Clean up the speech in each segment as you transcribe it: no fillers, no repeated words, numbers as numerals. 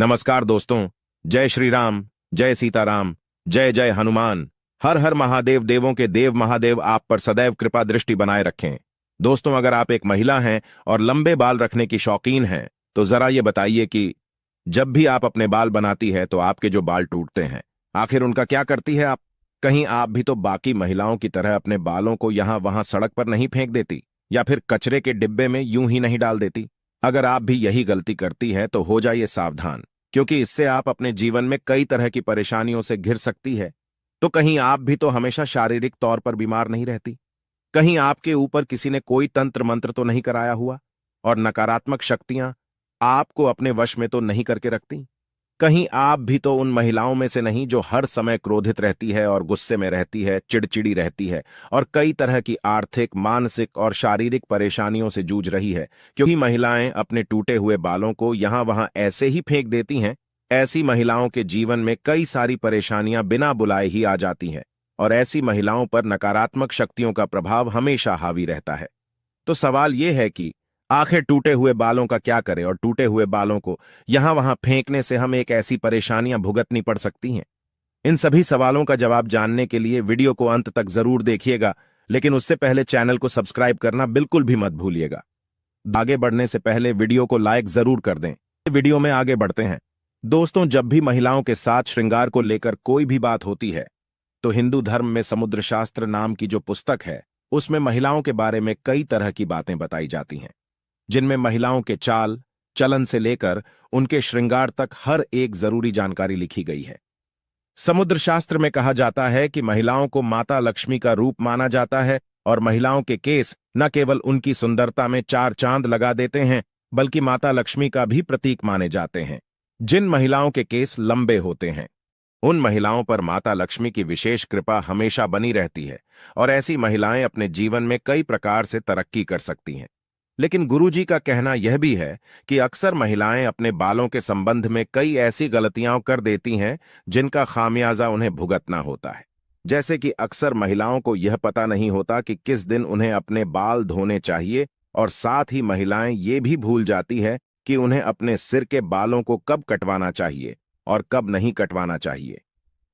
नमस्कार दोस्तों। जय श्री राम, जय सीताराम, जय जय हनुमान। हर हर महादेव। देवों के देव महादेव आप पर सदैव कृपा दृष्टि बनाए रखें। दोस्तों, अगर आप एक महिला हैं और लंबे बाल रखने की शौकीन हैं तो जरा ये बताइए कि जब भी आप अपने बाल बनाती है तो आपके जो बाल टूटते हैं, आखिर उनका क्या करती है आप? कहीं आप भी तो बाकी महिलाओं की तरह अपने बालों को यहां वहां सड़क पर नहीं फेंक देती या फिर कचरे के डिब्बे में यूं ही नहीं डाल देती? अगर आप भी यही गलती करती हैं तो हो जाइए सावधान, क्योंकि इससे आप अपने जीवन में कई तरह की परेशानियों से घिर सकती है। तो कहीं आप भी तो हमेशा शारीरिक तौर पर बीमार नहीं रहती? कहीं आपके ऊपर किसी ने कोई तंत्र मंत्र तो नहीं कराया हुआ और नकारात्मक शक्तियां आपको अपने वश में तो नहीं करके रखती? कहीं आप भी तो उन महिलाओं में से नहीं जो हर समय क्रोधित रहती है और गुस्से में रहती है, चिड़चिड़ी रहती है और कई तरह की आर्थिक, मानसिक और शारीरिक परेशानियों से जूझ रही है, क्योंकि महिलाएं अपने टूटे हुए बालों को यहां वहां ऐसे ही फेंक देती हैं। ऐसी महिलाओं के जीवन में कई सारी परेशानियां बिना बुलाए ही आ जाती हैं और ऐसी महिलाओं पर नकारात्मक शक्तियों का प्रभाव हमेशा हावी रहता है। तो सवाल यह है कि आखिर टूटे हुए बालों का क्या करें और टूटे हुए बालों को यहां वहां फेंकने से हमें एक ऐसी परेशानियां भुगतनी पड़ सकती हैं। इन सभी सवालों का जवाब जानने के लिए वीडियो को अंत तक जरूर देखिएगा, लेकिन उससे पहले चैनल को सब्सक्राइब करना बिल्कुल भी मत भूलिएगा। आगे बढ़ने से पहले वीडियो को लाइक जरूर कर दें। वीडियो में आगे बढ़ते हैं। दोस्तों, जब भी महिलाओं के साथ श्रृंगार को लेकर कोई भी बात होती है तो हिंदू धर्म में समुद्र शास्त्र नाम की जो पुस्तक है उसमें महिलाओं के बारे में कई तरह की बातें बताई जाती हैं, जिनमें महिलाओं के चाल चलन से लेकर उनके श्रृंगार तक हर एक जरूरी जानकारी लिखी गई है। समुद्र शास्त्र में कहा जाता है कि महिलाओं को माता लक्ष्मी का रूप माना जाता है और महिलाओं के केस न केवल उनकी सुंदरता में चार चांद लगा देते हैं, बल्कि माता लक्ष्मी का भी प्रतीक माने जाते हैं। जिन महिलाओं के केस लंबे होते हैं उन महिलाओं पर माता लक्ष्मी की विशेष कृपा हमेशा बनी रहती है और ऐसी महिलाएं अपने जीवन में कई प्रकार से तरक्की कर सकती हैं। लेकिन गुरुजी का कहना यह भी है कि अक्सर महिलाएं अपने बालों के संबंध में कई ऐसी गलतियां कर देती हैं जिनका खामियाजा उन्हें भुगतना होता है। जैसे कि अक्सर महिलाओं को यह पता नहीं होता कि किस दिन उन्हें अपने बाल धोने चाहिए, और साथ ही महिलाएं ये भी भूल जाती है कि उन्हें अपने सिर के बालों को कब कटवाना चाहिए और कब नहीं कटवाना चाहिए।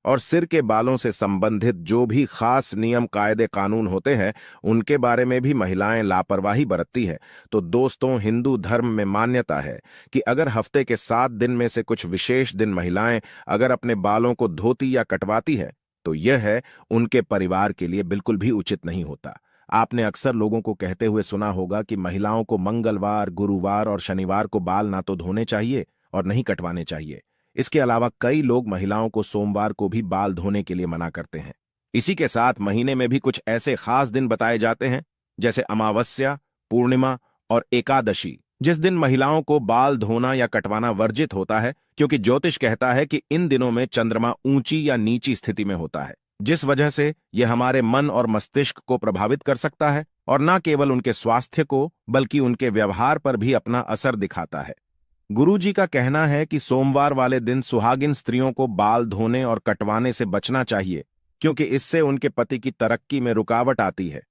और सिर के बालों से संबंधित जो भी खास नियम कायदे कानून होते हैं उनके बारे में भी महिलाएं लापरवाही बरतती है। तो दोस्तों, हिंदू धर्म में मान्यता है कि अगर हफ्ते के 7 दिन में से कुछ विशेष दिन महिलाएं अगर अपने बालों को धोती या कटवाती है तो यह है उनके परिवार के लिए बिल्कुल भी उचित नहीं होता। आपने अक्सर लोगों को कहते हुए सुना होगा कि महिलाओं को मंगलवार, गुरुवार और शनिवार को बाल ना तो धोने चाहिए और नहीं कटवाने चाहिए। इसके अलावा कई लोग महिलाओं को सोमवार को भी बाल धोने के लिए मना करते हैं। इसी के साथ महीने में भी कुछ ऐसे खास दिन बताए जाते हैं जैसे अमावस्या, पूर्णिमा और एकादशी, जिस दिन महिलाओं को बाल धोना या कटवाना वर्जित होता है, क्योंकि ज्योतिष कहता है कि इन दिनों में चंद्रमा ऊंची या नीची स्थिति में होता है, जिस वजह से यह हमारे मन और मस्तिष्क को प्रभावित कर सकता है और न केवल उनके स्वास्थ्य को बल्कि उनके व्यवहार पर भी अपना असर दिखाता है। गुरुजी का कहना है कि सोमवार वाले दिन सुहागिन स्त्रियों को बाल धोने और कटवाने से बचना चाहिए, क्योंकि इससे उनके पति की तरक्की में रुकावट आती है।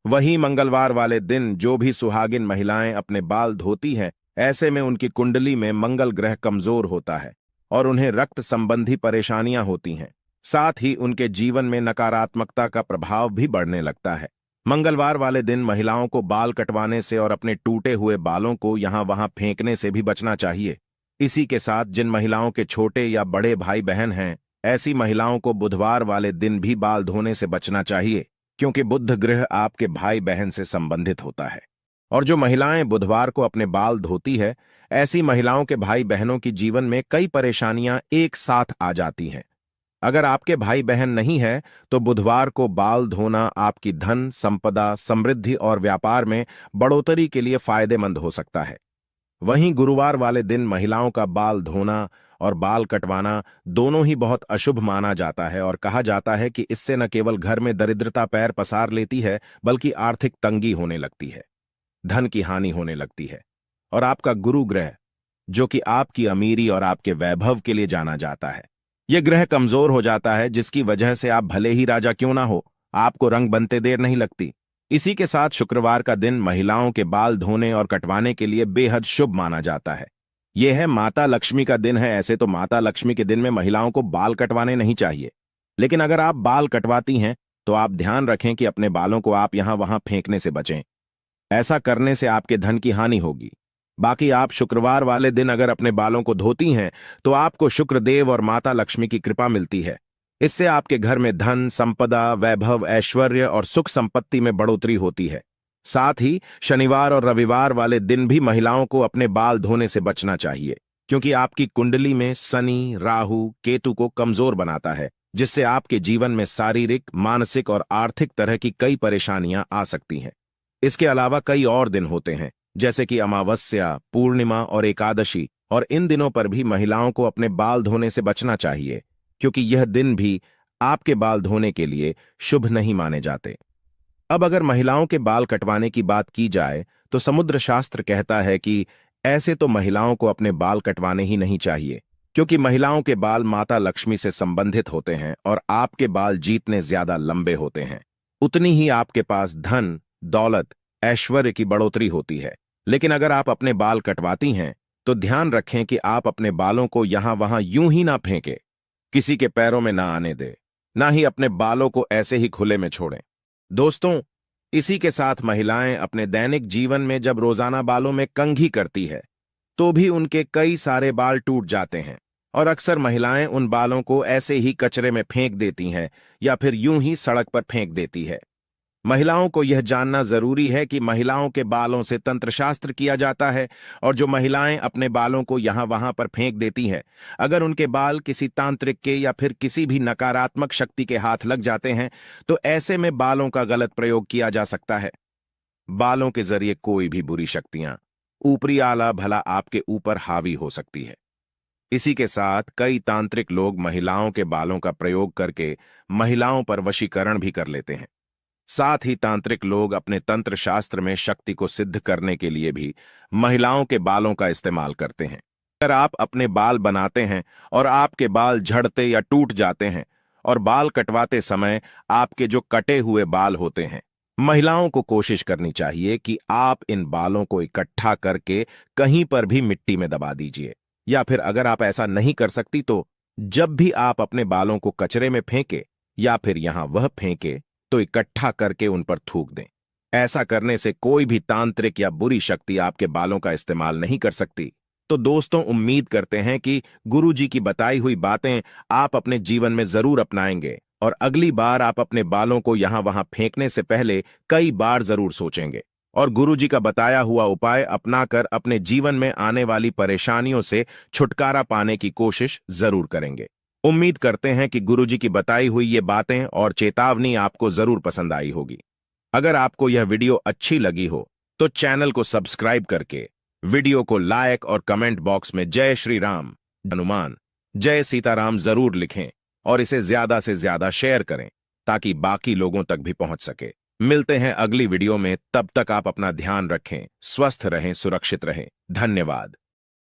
वहीं मंगलवार वाले दिन जो भी सुहागिन महिलाएं अपने बाल धोती हैं, ऐसे में उनकी कुंडली में मंगल ग्रह कमजोर होता है और उन्हें रक्त संबंधी परेशानियां होती हैं। साथ ही उनके जीवन में नकारात्मकता का प्रभाव भी बढ़ने लगता है। मंगलवार वाले दिन महिलाओं को बाल कटवाने से और अपने टूटे हुए बालों को यहां वहां फेंकने से भी बचना चाहिए। इसी के साथ जिन महिलाओं के छोटे या बड़े भाई बहन हैं, ऐसी महिलाओं को बुधवार वाले दिन भी बाल धोने से बचना चाहिए, क्योंकि बुध ग्रह आपके भाई बहन से संबंधित होता है। और जो महिलाएं बुधवार को अपने बाल धोती है, ऐसी महिलाओं के भाई बहनों की जीवन में कई परेशानियां एक साथ आ जाती हैं। अगर आपके भाई बहन नहीं है तो बुधवार को बाल धोना आपकी धन, संपदा, समृद्धि और व्यापार में बढ़ोतरी के लिए फायदेमंद हो सकता है। वहीं गुरुवार वाले दिन महिलाओं का बाल धोना और बाल कटवाना दोनों ही बहुत अशुभ माना जाता है और कहा जाता है कि इससे न केवल घर में दरिद्रता पैर पसार लेती है बल्कि आर्थिक तंगी होने लगती है, धन की हानि होने लगती है और आपका गुरु ग्रह, जो कि आपकी अमीरी और आपके वैभव के लिए जाना जाता है, यह ग्रह कमजोर हो जाता है, जिसकी वजह से आप भले ही राजा क्यों ना हो, आपको रंग बनते देर नहीं लगती। इसी के साथ शुक्रवार का दिन महिलाओं के बाल धोने और कटवाने के लिए बेहद शुभ माना जाता है। यह है माता लक्ष्मी का दिन है। ऐसे तो माता लक्ष्मी के दिन में महिलाओं को बाल कटवाने नहीं चाहिए, लेकिन अगर आप बाल कटवाती हैं तो आप ध्यान रखें कि अपने बालों को आप यहां वहां फेंकने से बचें। ऐसा करने से आपके धन की हानि होगी। बाकी आप शुक्रवार वाले दिन अगर अपने बालों को धोती हैं तो आपको शुक्रदेव और माता लक्ष्मी की कृपा मिलती है। इससे आपके घर में धन, संपदा, वैभव, ऐश्वर्य और सुख संपत्ति में बढ़ोतरी होती है। साथ ही शनिवार और रविवार वाले दिन भी महिलाओं को अपने बाल धोने से बचना चाहिए, क्योंकि आपकी कुंडली में शनि, राहु, केतु को कमजोर बनाता है, जिससे आपके जीवन में शारीरिक, मानसिक और आर्थिक तरह की कई परेशानियां आ सकती हैं। इसके अलावा कई और दिन होते हैं, जैसे कि अमावस्या, पूर्णिमा और एकादशी, और इन दिनों पर भी महिलाओं को अपने बाल धोने से बचना चाहिए, क्योंकि यह दिन भी आपके बाल धोने के लिए शुभ नहीं माने जाते। अब अगर महिलाओं के बाल कटवाने की बात की जाए तो समुद्र शास्त्र कहता है कि ऐसे तो महिलाओं को अपने बाल कटवाने ही नहीं चाहिए, क्योंकि महिलाओं के बाल माता लक्ष्मी से संबंधित होते हैं और आपके बाल जितने ज्यादा लंबे होते हैं उतनी ही आपके पास धन, दौलत, ऐश्वर्य की बढ़ोतरी होती है। लेकिन अगर आप अपने बाल कटवाती हैं तो ध्यान रखें कि आप अपने बालों को यहां वहां यूं ही ना फेंके, किसी के पैरों में ना आने दे, ना ही अपने बालों को ऐसे ही खुले में छोड़ें। दोस्तों, इसी के साथ महिलाएं अपने दैनिक जीवन में जब रोजाना बालों में कंघी करती है तो भी उनके कई सारे बाल टूट जाते हैं, और अक्सर महिलाएं उन बालों को ऐसे ही कचरे में फेंक देती हैं या फिर यूं ही सड़क पर फेंक देती है। महिलाओं को यह जानना जरूरी है कि महिलाओं के बालों से तंत्रशास्त्र किया जाता है, और जो महिलाएं अपने बालों को यहां वहां पर फेंक देती हैं, अगर उनके बाल किसी तांत्रिक के या फिर किसी भी नकारात्मक शक्ति के हाथ लग जाते हैं तो ऐसे में बालों का गलत प्रयोग किया जा सकता है। बालों के जरिए कोई भी बुरी शक्तियां, ऊपरी आला भला आपके ऊपर हावी हो सकती है। इसी के साथ कई तांत्रिक लोग महिलाओं के बालों का प्रयोग करके महिलाओं पर वशीकरण भी कर लेते हैं। साथ ही तांत्रिक लोग अपने तंत्र शास्त्र में शक्ति को सिद्ध करने के लिए भी महिलाओं के बालों का इस्तेमाल करते हैं। अगर आप अपने बाल बनाते हैं और आपके बाल झड़ते या टूट जाते हैं और बाल कटवाते समय आपके जो कटे हुए बाल होते हैं, महिलाओं को कोशिश करनी चाहिए कि आप इन बालों को इकट्ठा करके कहीं पर भी मिट्टी में दबा दीजिए, या फिर अगर आप ऐसा नहीं कर सकती तो जब भी आप अपने बालों को कचरे में फेंके या फिर यहां वह फेंके तो इकट्ठा करके उन पर थूक दें। ऐसा करने से कोई भी तांत्रिक या बुरी शक्ति आपके बालों का इस्तेमाल नहीं कर सकती। तो दोस्तों, उम्मीद करते हैं कि गुरुजी की बताई हुई बातें आप अपने जीवन में जरूर अपनाएंगे, और अगली बार आप अपने बालों को यहां वहां फेंकने से पहले कई बार जरूर सोचेंगे और गुरुजी का बताया हुआ उपाय अपनाकर अपने जीवन में आने वाली परेशानियों से छुटकारा पाने की कोशिश जरूर करेंगे। उम्मीद करते हैं कि गुरुजी की बताई हुई ये बातें और चेतावनी आपको जरूर पसंद आई होगी। अगर आपको यह वीडियो अच्छी लगी हो तो चैनल को सब्सक्राइब करके वीडियो को लाइक और कमेंट बॉक्स में जय श्री राम, हनुमान, जय सीताराम जरूर लिखें और इसे ज्यादा से ज्यादा शेयर करें ताकि बाकी लोगों तक भी पहुंच सके। मिलते हैं अगली वीडियो में, तब तक आप अपना ध्यान रखें, स्वस्थ रहें, सुरक्षित रहें। धन्यवाद।